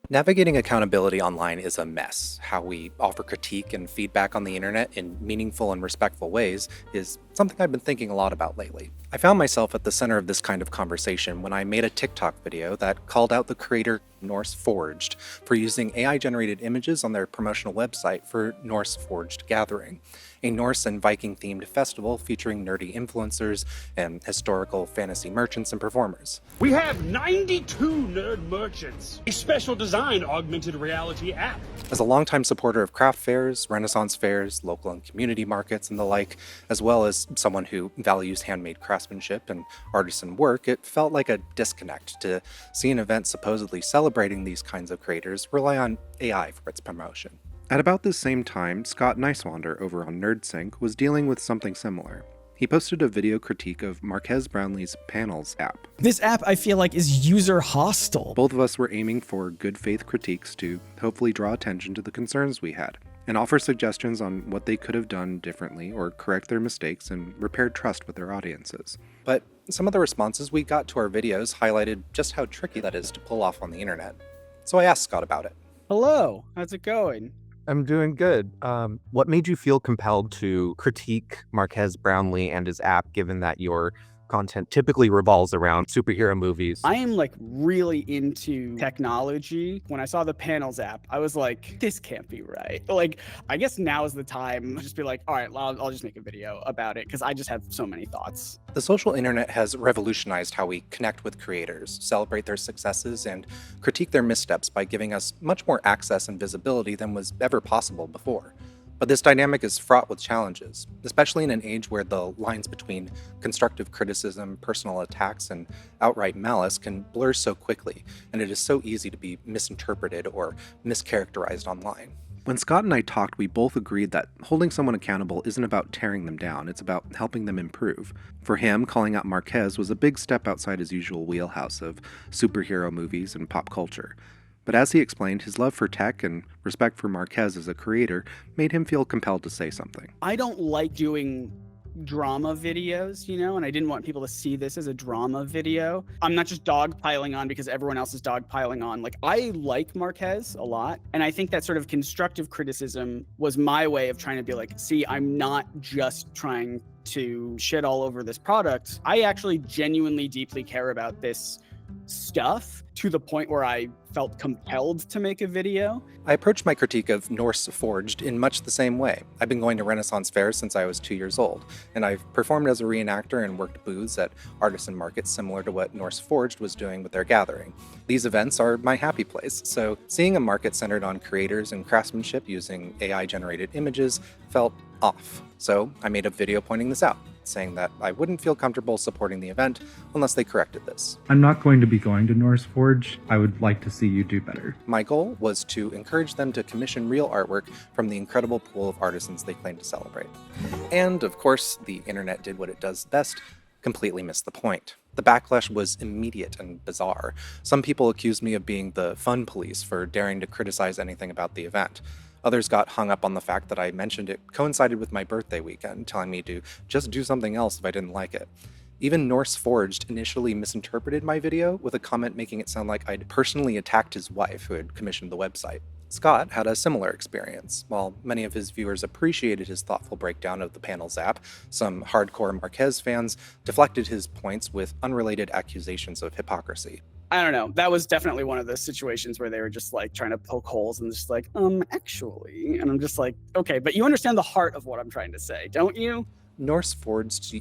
Navigating accountability online is a mess. How we offer critique and feedback on the internet in meaningful and respectful ways is something I've been thinking a lot about lately. I found myself at the center of this kind of conversation when I made a TikTok video that called out the creator Norse Forged for using AI generated images on their promotional website for Norse Forged Gathering, a Norse and Viking themed festival featuring nerdy influencers and historical fantasy merchants and performers. We have 92 nerd merchants, a special design augmented reality app. As a longtime supporter of craft fairs, Renaissance fairs, local and community markets, and the like, as well as someone who values handmade craftsmanship and artisan work, it felt like a disconnect to see an event supposedly celebrating these kinds of creators rely on AI for its promotion. At about this same time, Scott Niswander over on NerdSync was dealing with something similar. He posted a video critique of Marques Brownlee's Panels app. This app, I feel like, is user hostile. Both of us were aiming for good faith critiques to hopefully draw attention to the concerns we had, and offer suggestions on what they could have done differently or correct their mistakes and repair trust with their audiences. But some of the responses we got to our videos highlighted just how tricky that is to pull off on the internet. So I asked Scott about it. Hello, how's it going? I'm doing good. What made you feel compelled to critique Marques Brownlee and his app, given that your content typically revolves around superhero movies? I am like really into technology. When I saw the Panels app, I was like, this can't be right. Like, I guess now is the time to just be like, all right, well, I'll just make a video about it because I just have so many thoughts. The social internet has revolutionized how we connect with creators, celebrate their successes, and critique their missteps by giving us much more access and visibility than was ever possible before. But this dynamic is fraught with challenges, especially in an age where the lines between constructive criticism, personal attacks, and outright malice can blur so quickly, and it is so easy to be misinterpreted or mischaracterized online. When Scott and I talked, we both agreed that holding someone accountable isn't about tearing them down, it's about helping them improve. For him, calling out Marques was a big step outside his usual wheelhouse of superhero movies and pop culture. But as he explained, his love for tech and respect for Marques as a creator made him feel compelled to say something. I don't like doing drama videos, and I didn't want people to see this as a drama video. I'm not just dogpiling on because everyone else is dogpiling on. Like, I like Marques a lot, and I think that sort of constructive criticism was my way of trying to be like, see, I'm not just trying to shit all over this product. I actually genuinely deeply care about this stuff to the point where I felt compelled to make a video. I approached my critique of Norse Forged in much the same way. I've been going to Renaissance fairs since I was 2 years old, and I've performed as a reenactor and worked booths at artisan markets similar to what Norse Forged was doing with their gathering. These events are my happy place, so seeing a market centered on creators and craftsmanship using AI-generated images felt off. So I made a video pointing this out, saying that I wouldn't feel comfortable supporting the event unless they corrected this. I'm not going to be going to Norse Forge. I would like to see you do better. My goal was to encourage them to commission real artwork from the incredible pool of artisans they claim to celebrate. And, of course, the internet did what it does best, completely missed the point. The backlash was immediate and bizarre. Some people accused me of being the fun police for daring to criticize anything about the event. Others got hung up on the fact that I mentioned it coincided with my birthday weekend, telling me to just do something else if I didn't like it. Even Norse Forged initially misinterpreted my video with a comment making it sound like I'd personally attacked his wife who had commissioned the website. Scott had a similar experience. While many of his viewers appreciated his thoughtful breakdown of the Panels app, some hardcore Marques fans deflected his points with unrelated accusations of hypocrisy. I don't know. That was definitely one of those situations where they were just like trying to poke holes and just like, actually. And I'm just like, okay, but you understand the heart of what I'm trying to say, don't you? Norse Forged's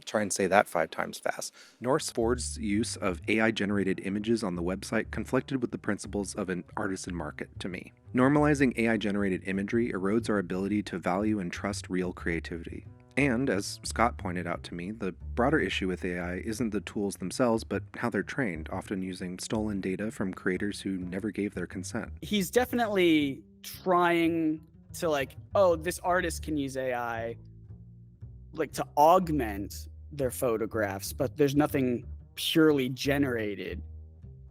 try and say that 5 times fast. Norse Forged's use of AI-generated images on the website conflicted with the principles of an artisan market to me. Normalizing AI-generated imagery erodes our ability to value and trust real creativity. And, as Scott pointed out to me, the broader issue with AI isn't the tools themselves, but how they're trained, often using stolen data from creators who never gave their consent. He's definitely trying to like, oh, this artist can use AI like to augment their photographs, but there's nothing purely generated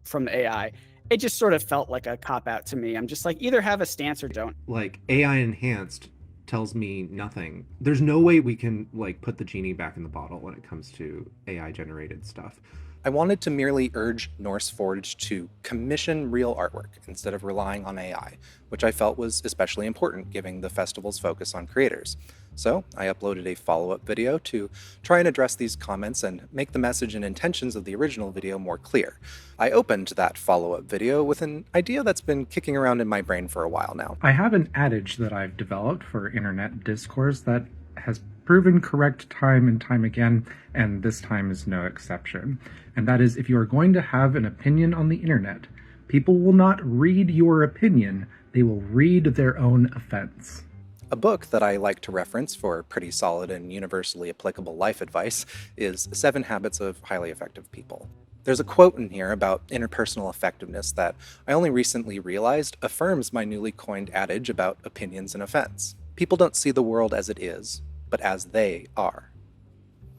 from the AI. It just sort of felt like a cop-out to me. I'm just like, either have a stance or don't. Like, AI enhanced tells me nothing. There's no way we can like put the genie back in the bottle when it comes to AI generated stuff. I wanted to merely urge Norseforge to commission real artwork instead of relying on AI, which I felt was especially important given the festival's focus on creators. So I uploaded a follow-up video to try and address these comments and make the message and intentions of the original video more clear. I opened that follow-up video with an idea that's been kicking around in my brain for a while now. I have an adage that I've developed for internet discourse that has proven correct time and time again, and this time is no exception. And that is, if you are going to have an opinion on the internet, people will not read your opinion, they will read their own offense. A book that I like to reference for pretty solid and universally applicable life advice is 7 Habits of Highly Effective People. There's a quote in here about interpersonal effectiveness that I only recently realized affirms my newly coined adage about opinions and offense. People don't see the world as it is, but as they are.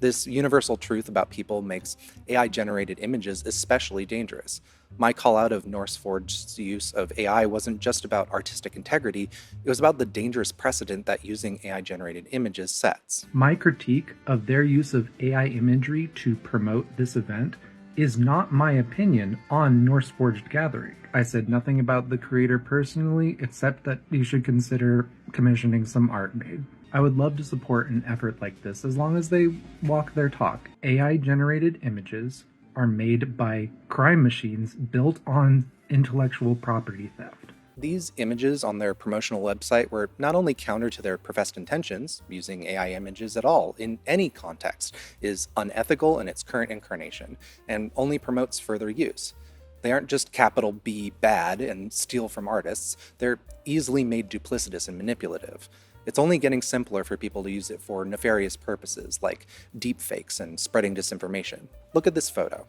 This universal truth about people makes AI-generated images especially dangerous. My call out of Norseforge's use of AI wasn't just about artistic integrity, it was about the dangerous precedent that using AI-generated images sets. My critique of their use of AI imagery to promote this event is not my opinion on Norseforged Gathering. I said nothing about the creator personally, except that you should consider commissioning some art made. I would love to support an effort like this as long as they walk their talk. AI-generated images are made by crime machines built on intellectual property theft. These images on their promotional website were not only counter to their professed intentions, using AI images at all in any context is unethical in its current incarnation, and only promotes further use. They aren't just capital B bad and steal from artists, they're easily made duplicitous and manipulative. It's only getting simpler for people to use it for nefarious purposes like deepfakes and spreading disinformation. Look at this photo.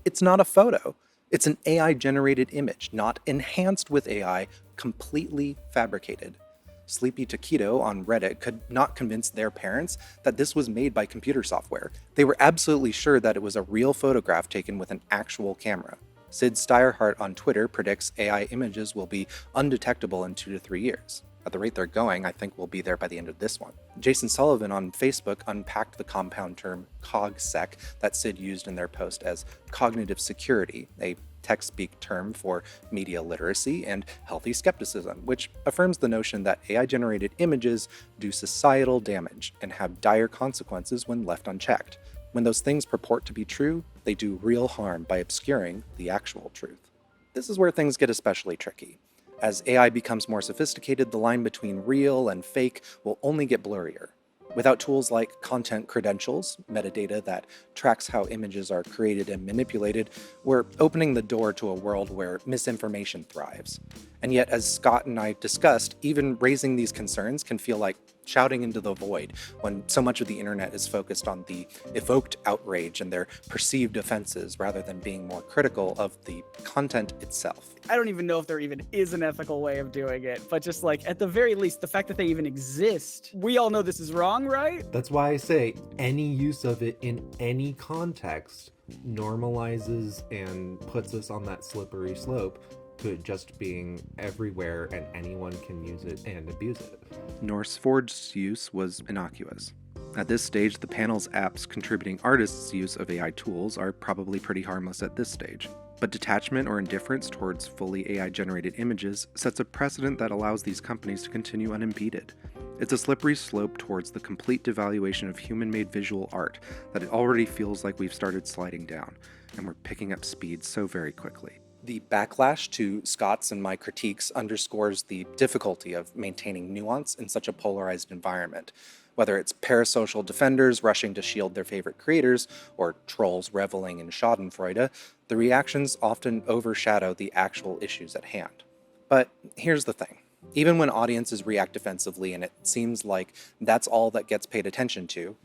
It's not a photo. It's an AI-generated image, not enhanced with AI, completely fabricated. Sleepy Taquito on Reddit could not convince their parents that this was made by computer software. They were absolutely sure that it was a real photograph taken with an actual camera. Sid Steyerhart on Twitter predicts AI images will be undetectable in 2 to 3 years. At the rate they're going, I think we'll be there by the end of this one. Jason Sullivan on Facebook unpacked the compound term CogSec that Sid used in their post as cognitive security, a tech-speak term for media literacy and healthy skepticism, which affirms the notion that AI-generated images do societal damage and have dire consequences when left unchecked. When those things purport to be true, they do real harm by obscuring the actual truth. This is where things get especially tricky. As AI becomes more sophisticated, the line between real and fake will only get blurrier. Without tools like content credentials, metadata that tracks how images are created and manipulated, we're opening the door to a world where misinformation thrives. And yet, as Scott and I discussed, even raising these concerns can feel like shouting into the void when so much of the internet is focused on the evoked outrage and their perceived offenses rather than being more critical of the content itself. I don't even know if there even is an ethical way of doing it, but just like at the very least, the fact that they even exist, we all know this is wrong, right? That's why I say any use of it in any context normalizes and puts us on that slippery slope to it just being everywhere and anyone can use it and abuse it. Norseforge's use was innocuous. At this stage, the panel's apps contributing artists' use of AI tools are probably pretty harmless at this stage. But detachment or indifference towards fully AI-generated images sets a precedent that allows these companies to continue unimpeded. It's a slippery slope towards the complete devaluation of human-made visual art that it already feels like we've started sliding down, and we're picking up speed so very quickly. The backlash to Scott's and my critiques underscores the difficulty of maintaining nuance in such a polarized environment. Whether it's parasocial defenders rushing to shield their favorite creators, or trolls reveling in schadenfreude, the reactions often overshadow the actual issues at hand. But here's the thing. Even when audiences react defensively and it seems like that's all that gets paid attention to,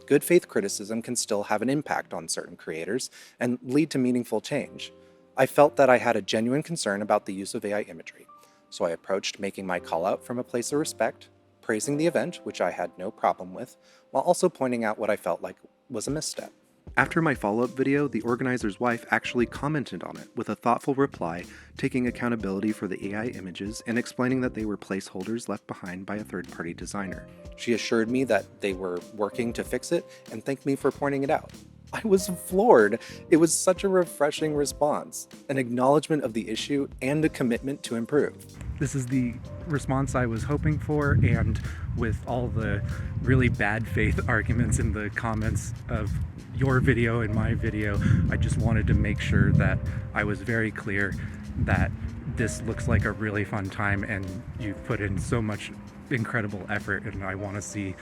good faith criticism can still have an impact on certain creators and lead to meaningful change. I felt that I had a genuine concern about the use of AI imagery, so I approached making my call out from a place of respect, praising the event, which I had no problem with, while also pointing out what I felt like was a misstep. After my follow-up video, the organizer's wife actually commented on it with a thoughtful reply, taking accountability for the AI images and explaining that they were placeholders left behind by a third-party designer. She assured me that they were working to fix it and thanked me for pointing it out. I was floored. It was such a refreshing response, an acknowledgement of the issue and a commitment to improve. This is the response I was hoping for, and with all the really bad faith arguments in the comments of your video and my video, I just wanted to make sure that I was very clear that this looks like a really fun time and you've put in so much incredible effort, and I want to see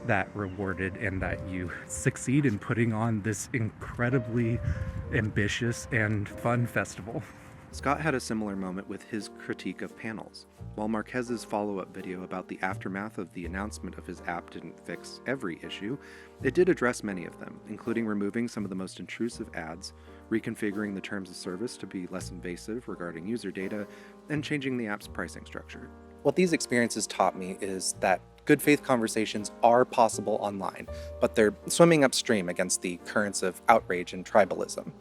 that rewarded and that you succeed in putting on this incredibly ambitious and fun festival. Scott had a similar moment with his critique of panels. While Marquez's follow-up video about the aftermath of the announcement of his app didn't fix every issue, it did address many of them, including removing some of the most intrusive ads, reconfiguring the terms of service to be less invasive regarding user data, and changing the app's pricing structure. What these experiences taught me is that good faith conversations are possible online, but they're swimming upstream against the currents of outrage and tribalism.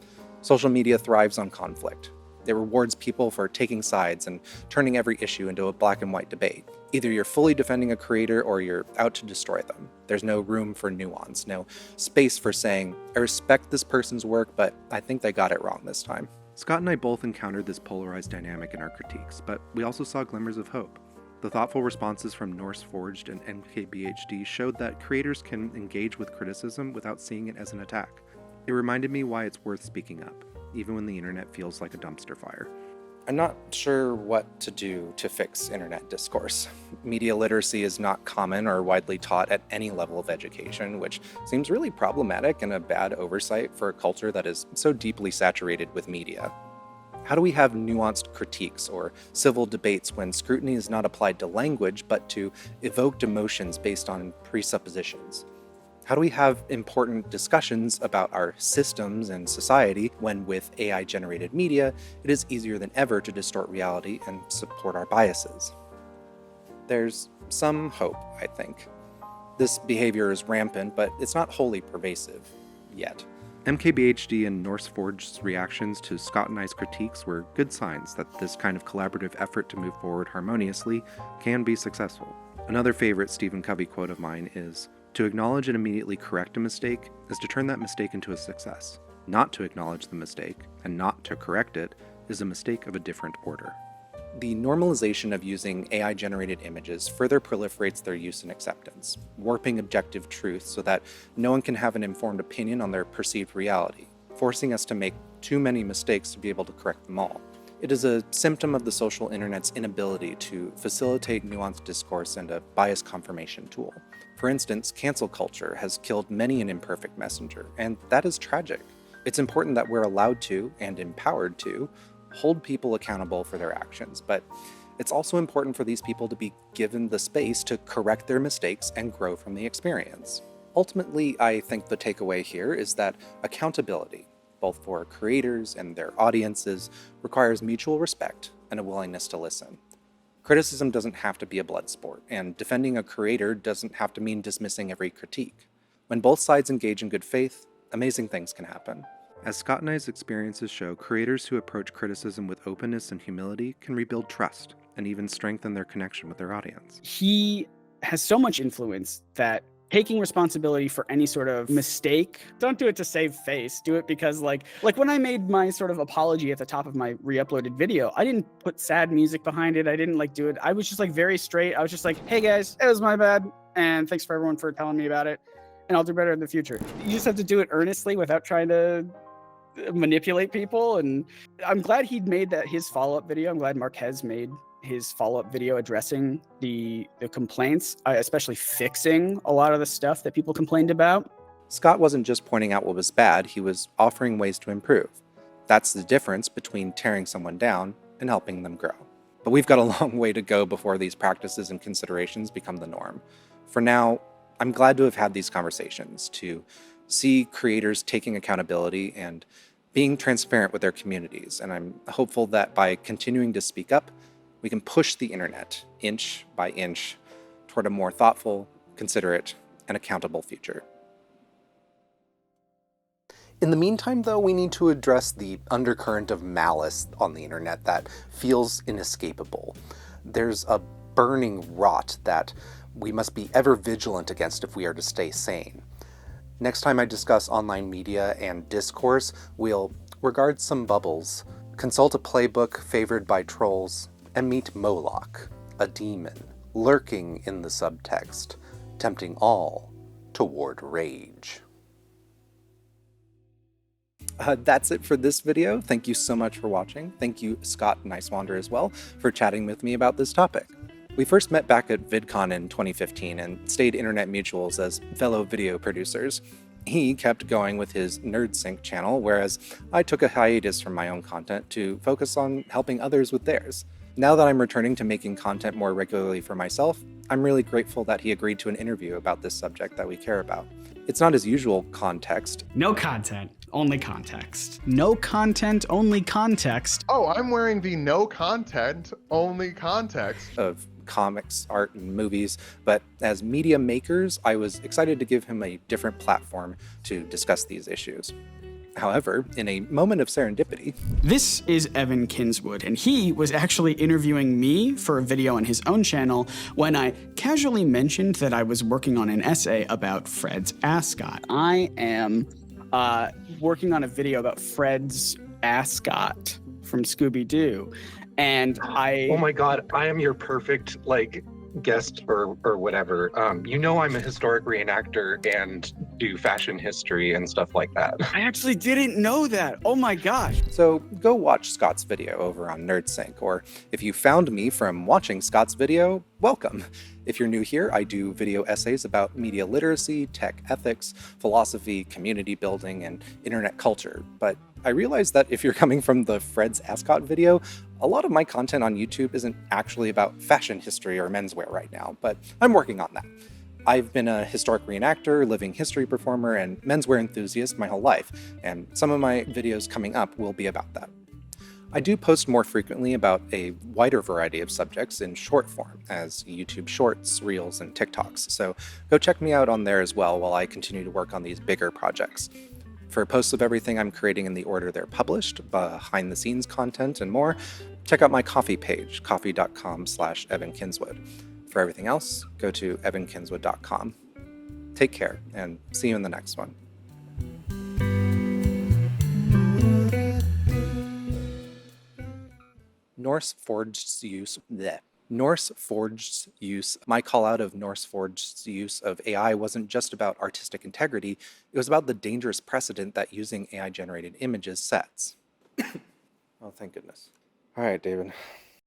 Social media thrives on conflict. It rewards people for taking sides and turning every issue into a black and white debate. Either you're fully defending a creator or you're out to destroy them. There's no room for nuance, no space for saying, I respect this person's work, but I think they got it wrong this time. Scott and I both encountered this polarized dynamic in our critiques, but we also saw glimmers of hope. The thoughtful responses from Norse Forged and MKBHD showed that creators can engage with criticism without seeing it as an attack. It reminded me why it's worth speaking up, even when the internet feels like a dumpster fire. I'm not sure what to do to fix internet discourse. Media literacy is not common or widely taught at any level of education, which seems really problematic and a bad oversight for a culture that is so deeply saturated with media. How do we have nuanced critiques or civil debates when scrutiny is not applied to language, but to evoked emotions based on presuppositions? How do we have important discussions about our systems and society when with AI-generated media, it is easier than ever to distort reality and support our biases? There's some hope, I think. This behavior is rampant, but it's not wholly pervasive yet. MKBHD and Norse Forged's reactions to Scott and I's critiques were good signs that this kind of collaborative effort to move forward harmoniously can be successful. Another favorite Stephen Covey quote of mine is, "To acknowledge and immediately correct a mistake is to turn that mistake into a success. Not to acknowledge the mistake and not to correct it is a mistake of a different order." The normalization of using AI-generated images further proliferates their use and acceptance, warping objective truth so that no one can have an informed opinion on their perceived reality, forcing us to make too many mistakes to be able to correct them all. It is a symptom of the social internet's inability to facilitate nuanced discourse and a bias confirmation tool. For instance, cancel culture has killed many an imperfect messenger, and that is tragic. It's important that we're allowed to, and empowered to, hold people accountable for their actions, but it's also important for these people to be given the space to correct their mistakes and grow from the experience. Ultimately, I think the takeaway here is that accountability, both for creators and their audiences, requires mutual respect and a willingness to listen. Criticism doesn't have to be a blood sport, and defending a creator doesn't have to mean dismissing every critique. When both sides engage in good faith, amazing things can happen. As Scott and I's experiences show, creators who approach criticism with openness and humility can rebuild trust and even strengthen their connection with their audience. He has so much influence that taking responsibility for any sort of mistake, don't do it to save face. Do it because like when I made my sort of apology at the top of my re-uploaded video, I didn't put sad music behind it. I didn't do it. I was just very straight. I was just like, hey guys, it was my bad. And thanks for everyone for telling me about it. And I'll do better in the future. You just have to do it earnestly without trying to manipulate people. And I'm glad he'd made that his follow-up video. I'm glad Marquez made his follow-up video addressing the complaints, especially fixing a lot of the stuff that people complained about. Scott wasn't just pointing out what was bad, he was offering ways to improve. That's the difference between tearing someone down and helping them grow. But we've got a long way to go before these practices and considerations become the norm. For now, I'm glad to have had these conversations, to see creators taking accountability and being transparent with their communities. And I'm hopeful that by continuing to speak up, we can push the internet inch by inch toward a more thoughtful, considerate, and accountable future. In the meantime, though, we need to address the undercurrent of malice on the internet that feels inescapable. There's a burning rot that we must be ever vigilant against if we are to stay sane. Next time I discuss online media and discourse, we'll regard some bubbles, consult a playbook favored by trolls, and meet Moloch, a demon, lurking in the subtext, tempting all toward rage. That's it for this video. Thank you so much for watching. Thank you, Scott Niswander, as well, for chatting with me about this topic. We first met back at VidCon in 2015 and stayed internet mutuals as fellow video producers. He kept going with his NerdSync channel, whereas I took a hiatus from my own content to focus on helping others with theirs. Now that I'm returning to making content more regularly for myself, I'm really grateful that he agreed to an interview about this subject that we care about. It's not his usual context. No content, only context. No content, only context. Oh, I'm wearing the no content, only context Of comics, art, and movies, but as media makers, I was excited to give him a different platform to discuss these issues. However, in a moment of serendipity... This is Evan Kinswood, and he was actually interviewing me for a video on his own channel when I casually mentioned that I was working on an essay about Fred's ascot. I am working on a video about Fred's ascot from Scooby-Doo, and Oh my god, I am your perfect, guest or whatever. You know I'm a historic reenactor and do fashion history and stuff like that. I actually didn't know that. Oh my gosh. So go watch Scott's video over on NerdSync, or if you found me from watching Scott's video, welcome. If you're new here, I do video essays about media literacy, tech ethics, philosophy, community building, and internet culture. But I realize that if you're coming from the Fred's Ascot video, a lot of my content on YouTube isn't actually about fashion history or menswear right now, but I'm working on that. I've been a historic reenactor, living history performer, and menswear enthusiast my whole life, and some of my videos coming up will be about that. I do post more frequently about a wider variety of subjects in short form, as YouTube Shorts, Reels, and TikToks, so go check me out on there as well while I continue to work on these bigger projects. For posts of everything I'm creating in the order they're published, behind-the-scenes content, and more, check out my Ko-fi page, ko-fi.com/Evan Kinswood. For everything else, go to evankinswood.com. Take care, and see you in the next one. Norse Forged's use. My call out of Norse Forged's use of AI wasn't just about artistic integrity, it was about the dangerous precedent that using AI-generated images sets. Oh, thank goodness. All right, David.